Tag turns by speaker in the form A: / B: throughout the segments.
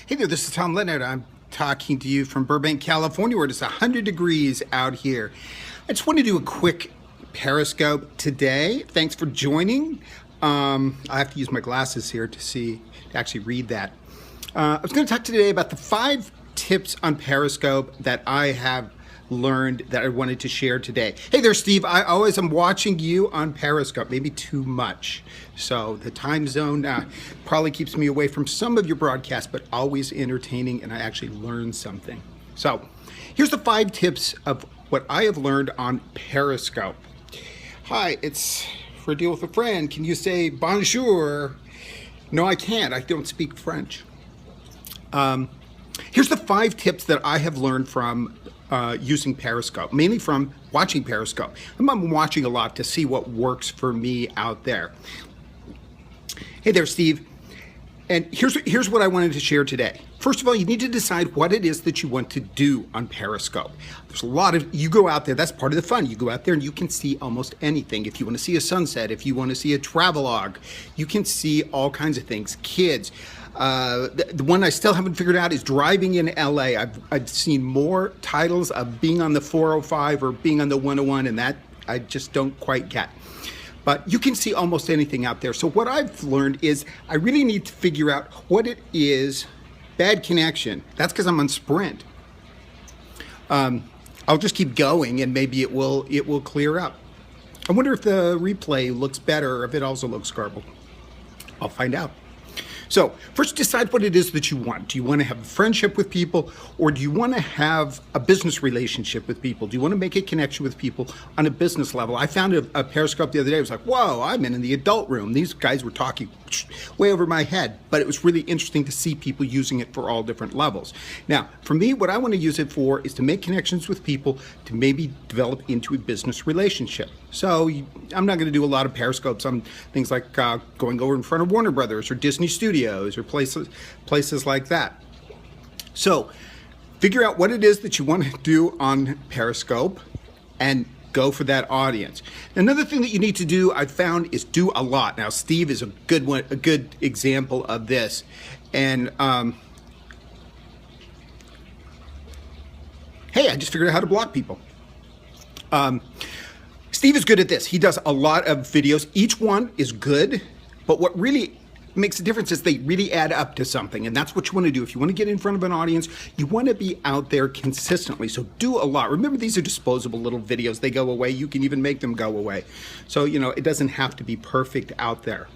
A: Hey there, this is Tom Leonard. I'm talking to you from Burbank, California, where it's 100 degrees out here. I just want to do a quick Periscope today. Thanks for joining. I have to use my glasses here to actually read that. I was going to talk today about the 5 tips on Periscope that I have learned that I wanted to share today. Hey there, Steve. I always am watching you on Periscope, maybe too much. So the time zone probably keeps me away from some of your broadcasts, but always entertaining, and I actually learn something. So here's the 5 tips of what I have learned on Periscope. Hi, it's for a deal with a friend. Can you say bonjour? No, I can't. I don't speak French. Here's the 5 tips that I have learned from using Periscope, mainly from watching Periscope. I'm watching a lot to see what works for me out there. Hey there, Steve. And here's what I wanted to share today. First of all, you need to decide what it is that you want to do on Periscope. There's a lot of, you go out there, that's part of the fun. You go out there and you can see almost anything. If you want to see a sunset, if you want to see a travelogue, you can see all kinds of things. Kids. The one I still haven't figured out is driving in LA. I've seen more titles of being on the 405 or being on the 101, and that I just don't quite get. But you can see almost anything out there. So what I've learned is I really need to figure out what it is. Bad connection. That's because I'm on Sprint. I'll just keep going and maybe it will clear up. I wonder if the replay looks better or if it also looks garbled. I'll find out. So first, decide what it is that you want. Do you want to have a friendship with people, or do you want to have a business relationship with people? Do you want to make a connection with people on a business level? I found a Periscope the other day. I was like, whoa, I'm in the adult room. These guys were talking way over my head, but it was really interesting to see people using it for all different levels. Now, for me, what I want to use it for is to make connections with people, to maybe develop into a business relationship. So I'm not going to do a lot of Periscopes on things like going over in front of Warner Brothers or Disney Studios or places like that. So figure out what it is that you want to do on Periscope and go for that audience. Another thing that you need to do, I've found, is do a lot. Now, Steve is a good example of this. And hey, I just figured out how to block people. Steve is good at this. He does a lot of videos. Each one is good, but what really makes a difference is they really add up to something, and that's what you want to do. If you want to get in front of an audience, you want to be out there consistently. So do a lot. Remember, these are disposable little videos. They go away. You can even make them go away. So, it doesn't have to be perfect out there.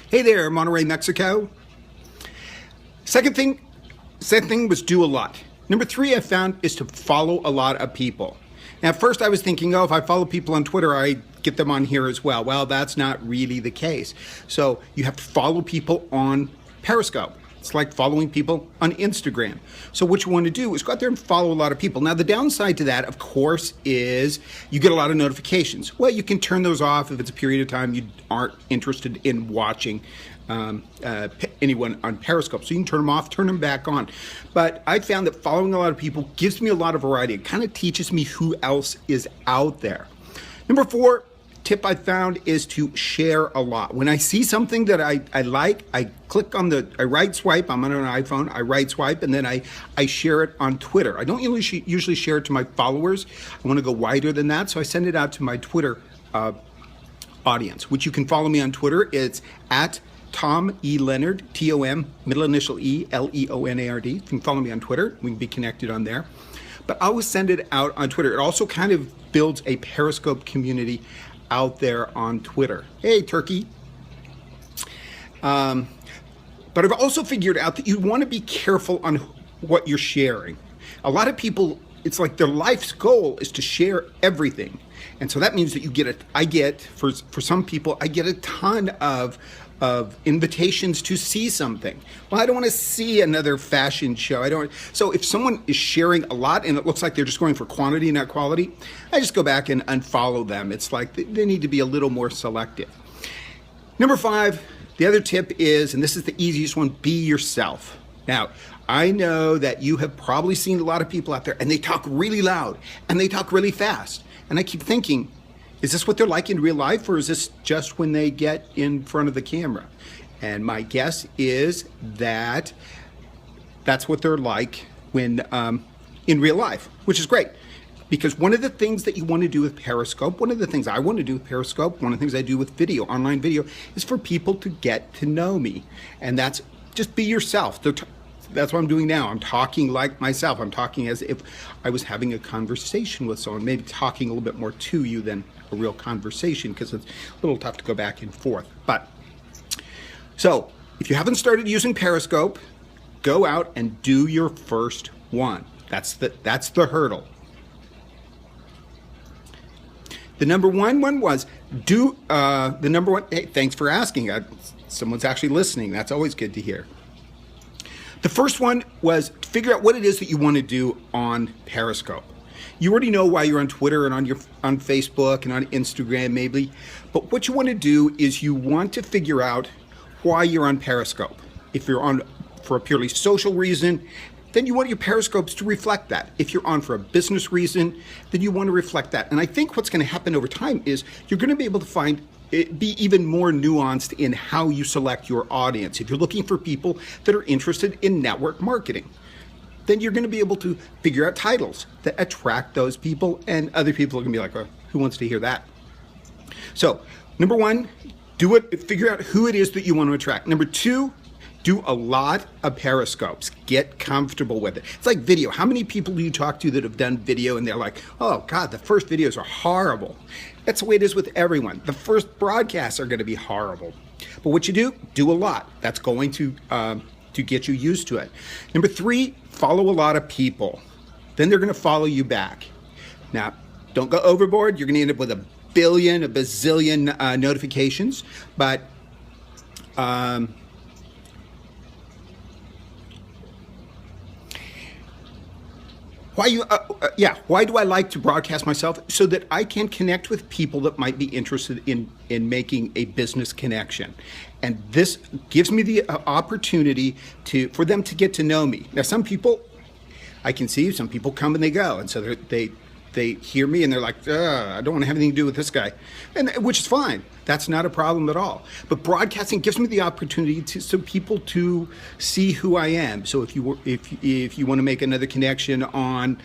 A: Hey there, Monterrey, Mexico. Second thing was do a lot. Number 3 I found is to follow a lot of people. Now, at first I was thinking, if I follow people on Twitter, I get them on here as well. Well, that's not really the case. So you have to follow people on Periscope. It's like following people on Instagram. So what you want to do is go out there and follow a lot of people. Now, the downside to that, of course, is you get a lot of notifications. Well, you can turn those off if it's a period of time you aren't interested in watching anyone on Periscope. So you can turn them off, turn them back on. But I found that following a lot of people gives me a lot of variety. It kind of teaches me who else is out there. Number 4 tip I found is to share a lot. When I see something that I like, I click on I right swipe. I'm on an iPhone. I right swipe, and then I share it on Twitter. I don't usually share it to my followers. I want to go wider than that, so I send it out to my Twitter audience, which you can follow me on Twitter. It's at Tom E. Leonard, T-O-M, middle initial E, L-E-O-N-A-R-D. You can follow me on Twitter. We can be connected on there. But I always send it out on Twitter. It also kind of builds a Periscope community out there on Twitter. Hey, Turkey. But I've also figured out that you want to be careful on what you're sharing. A lot of people, it's like their life's goal is to share everything. And so that means that for some people, I get a ton of invitations to see something. Well, I don't want to see another fashion show. So if someone is sharing a lot and it looks like they're just going for quantity, not quality, I just go back and unfollow them. It's like they need to be a little more selective. Number 5, the other tip is, and this is the easiest one, be yourself. Now, I know that you have probably seen a lot of people out there and they talk really loud and they talk really fast. And I keep thinking, is this what they're like in real life, or is this just when they get in front of the camera? And my guess is that that's what they're like when in real life, which is great. Because one of the things that you want to do with Periscope, one of the things I want to do with Periscope, one of the things I do with video, online video, is for people to get to know me. And that's just be yourself. That's what I'm doing now. I'm talking like myself. I'm talking as if I was having a conversation with someone, maybe talking a little bit more to you than a real conversation, because it's a little tough to go back and forth. But so if you haven't started using Periscope, go out and do your first one. That's the hurdle. The number one was the number one. Hey, thanks for asking. Someone's actually listening. That's always good to hear. The first one was figure out what it is that you want to do on Periscope. You already know why you're on Twitter and on Facebook and on Instagram maybe, but what you want to do is you want to figure out why you're on Periscope. If you're on for a purely social reason, then you want your Periscopes to reflect that. If you're on for a business reason, then you want to reflect that. And I think what's going to happen over time is you're going to be able to find it be even more nuanced in how you select your audience. If you're looking for people that are interested in network marketing, then you're going to be able to figure out titles that attract those people, and other people are going to be like, well, who wants to hear that? So, number one, figure out who it is that you want to attract. Number two, do a lot of Periscopes. Get comfortable with it. It's like video. How many people do you talk to that have done video and they're like, oh God, the first videos are horrible. That's the way it is with everyone. The first broadcasts are going to be horrible. But what you do a lot. That's going to get you used to it. Number three, follow a lot of people. Then they're going to follow you back. Now, don't go overboard. You're going to end up with a bazillion notifications. But why do I like to broadcast myself? So that I can connect with people that might be interested in making a business connection. And this gives me the opportunity for them to get to know me. Now, some people, I can see some people come and they go. And so they hear me and they're like, I don't want to have anything to do with this guy, which is fine. That's not a problem at all. But broadcasting gives me the opportunity so people to see who I am. So if you want to make another connection on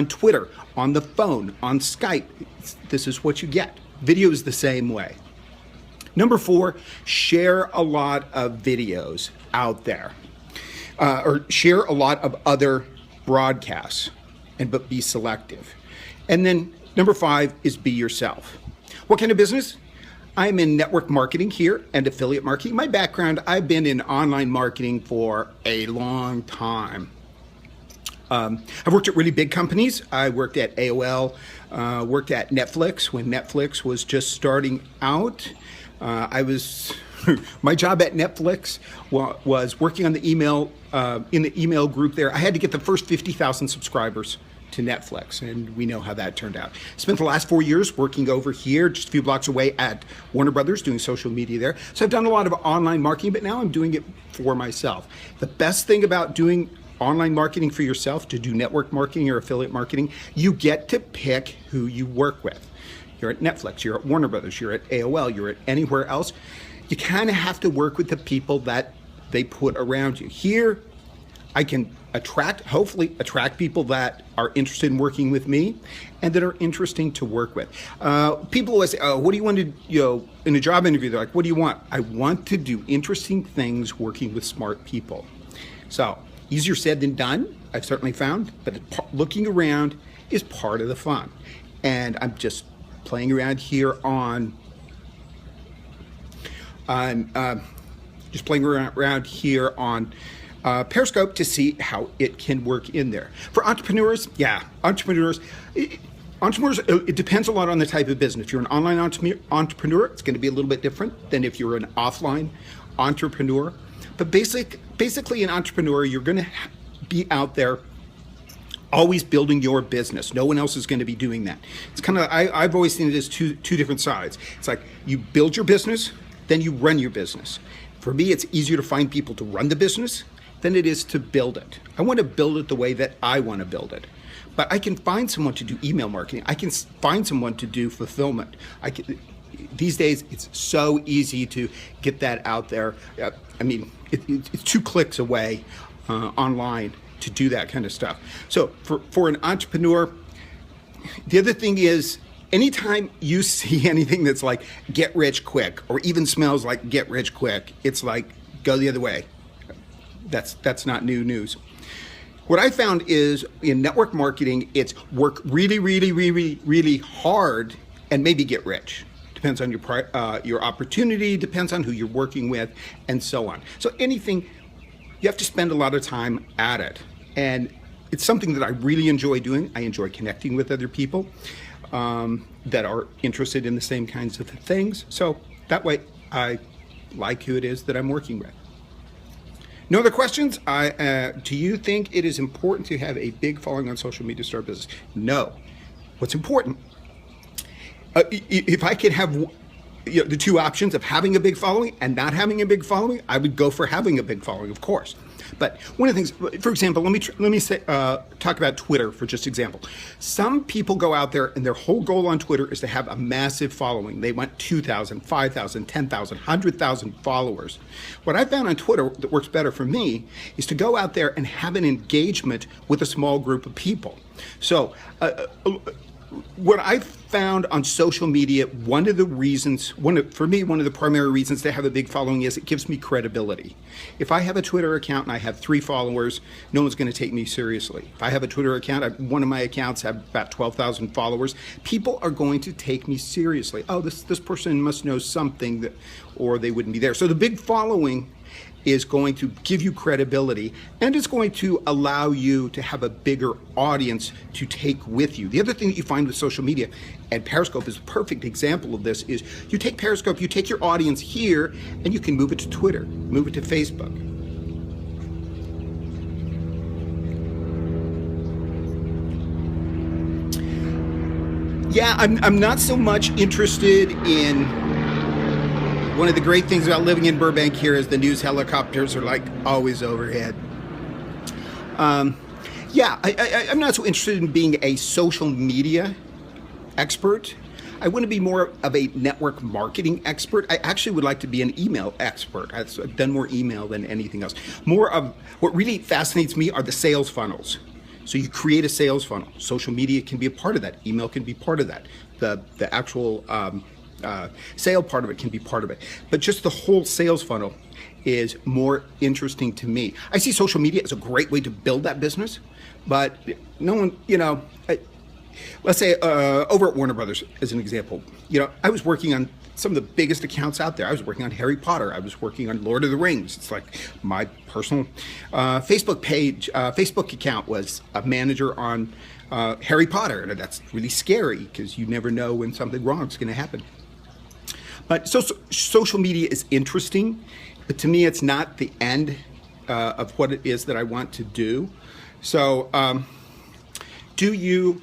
A: Twitter, on the phone, on Skype, this is what you get. Video is the same way. Number four, share a lot of videos out there, or share a lot of other broadcasts. But be selective. And then number five is be yourself. What kind of business? I'm in network marketing here and affiliate marketing. My background, I've been in online marketing for a long time. I've worked at really big companies. I worked at AOL, worked at Netflix when Netflix was just starting out. My job at Netflix was working on the email, in the email group there. I had to get the first 50,000 subscribers to Netflix, and we know how that turned out. Spent the last 4 years working over here, just a few blocks away at Warner Brothers, doing social media there. So I've done a lot of online marketing, but now I'm doing it for myself. The best thing about doing online marketing for yourself, to do network marketing or affiliate marketing, you get to pick who you work with. You're at Netflix, you're at Warner Brothers, you're at AOL, you're at anywhere else. You kind of have to work with the people that they put around you. Here, I can hopefully attract people that are interested in working with me and that are interesting to work with. People always say, what do you want to, in a job interview, they're like, what do you want? I want to do interesting things working with smart people. So, easier said than done, I've certainly found, but looking around is part of the fun. And I'm just playing around here on Periscope to see how it can work in there. For entrepreneurs, it depends a lot on the type of business. If you're an online entrepreneur, it's going to be a little bit different than if you're an offline entrepreneur. But basically an entrepreneur, you're going to be out there always building your business. No one else is going to be doing that. It's kind of, I've always seen it as two different sides. It's like you build your business, then you run your business. For me, it's easier to find people to run the business than it is to build it. I want to build it the way that I want to build it. But I can find someone to do email marketing. I can find someone to do fulfillment. These days, it's so easy to get that out there. I mean, it's 2 clicks away. online to do that kind of stuff. So for an entrepreneur, the other thing is, anytime you see anything that's like get rich quick or even smells like get rich quick, it's like go the other way. That's not new news. What I found is in network marketing, it's work really, really, really, really hard and maybe get rich. Depends on your opportunity, depends on who you're working with, and so on. So anything, you have to spend a lot of time at it. And it's something that I really enjoy doing. I enjoy connecting with other people that are interested in the same kinds of things. So that way I like who it is that I'm working with. No other questions? Do you think it is important to have a big following on social media to start a business? No. What's important? If I could have the two options of having a big following and not having a big following, I would go for having a big following, of course. But one of the things, for example, let me say, talk about Twitter for just example. Some people go out there and their whole goal on Twitter is to have a massive following. They want 2,000, 5,000, 10,000, 100,000 followers. What I found on Twitter that works better for me is to go out there and have an engagement with a small group of people. So what I found on social media, one of the primary reasons to have a big following is it gives me credibility. If I have a Twitter account and I have 3 followers, no one's going to take me seriously. If I have a Twitter account, one of my accounts have about 12,000 followers, people are going to take me seriously. Oh, this person must know something, or they wouldn't be there. So the big following is going to give you credibility, and it's going to allow you to have a bigger audience to take with you. The other thing that you find with social media, and Periscope is a perfect example of this, is you take Periscope, you take your audience here, and you can move it to Twitter, move it to Facebook. Yeah, I'm not so much interested in. One of the great things about living in Burbank here is the news helicopters are like always overhead. I'm not so interested in being a social media expert. I want to be more of a network marketing expert. I actually would like to be an email expert. I've done more email than anything else. More of what really fascinates me are the sales funnels. So you create a sales funnel. Social media can be a part of that. Email can be part of that. The actual sale part of it can be part of it. But just the whole sales funnel is more interesting to me. I see social media as a great way to build that business, but no one, let's say over at Warner Brothers as an example, I was working on some of the biggest accounts out there. I was working on Harry Potter. I was working on Lord of the Rings. It's like my personal Facebook page, Facebook account was a manager on Harry Potter. And that's really scary because you never know when something wrong is going to happen. But social media is interesting, but to me, it's not the end of what it is that I want to do. So, do you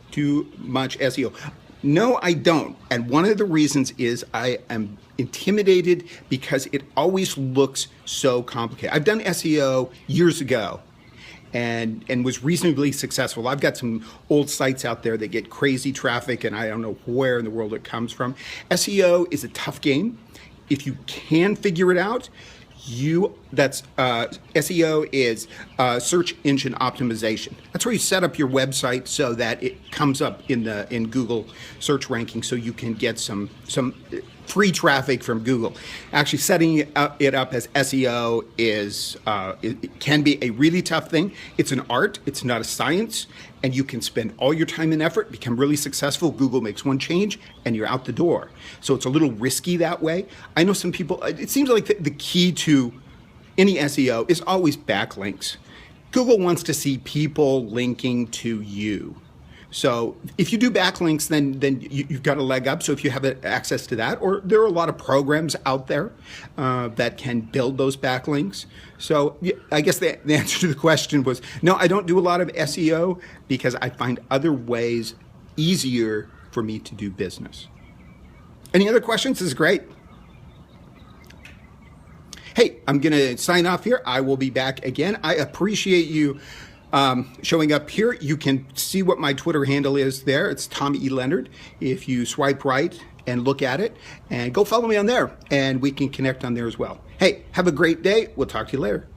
A: do much SEO? No, I don't. And one of the reasons is I am intimidated because it always looks so complicated. I've done SEO years ago and was reasonably successful. I've got some old sites out there that get crazy traffic, and I don't know where in the world it comes from. SEO is a tough game. If you can figure it out, SEO is search engine optimization. That's where you set up your website so that it comes up in Google search ranking, so you can get some free traffic from Google. Actually, setting it up as SEO it can be a really tough thing. It's an art. It's not a science. And you can spend all your time and effort, become really successful. Google makes one change and you're out the door. So it's a little risky that way. I know some people, it seems like the key to any SEO is always backlinks. Google wants to see people linking to you. So if you do backlinks, then you've got a leg up. So if you have access to that, or there are a lot of programs out there that can build those backlinks. So I guess the answer to the question was, no, I don't do a lot of SEO because I find other ways easier for me to do business. Any other questions? This is great. Hey, I'm going to sign off here. I will be back again. I appreciate you showing up here. You can see what my Twitter handle is there. It's Tom E. Leonard. If you swipe right and look at it, and go follow me on there, and we can connect on there as well. Hey, have a great day. We'll talk to you later.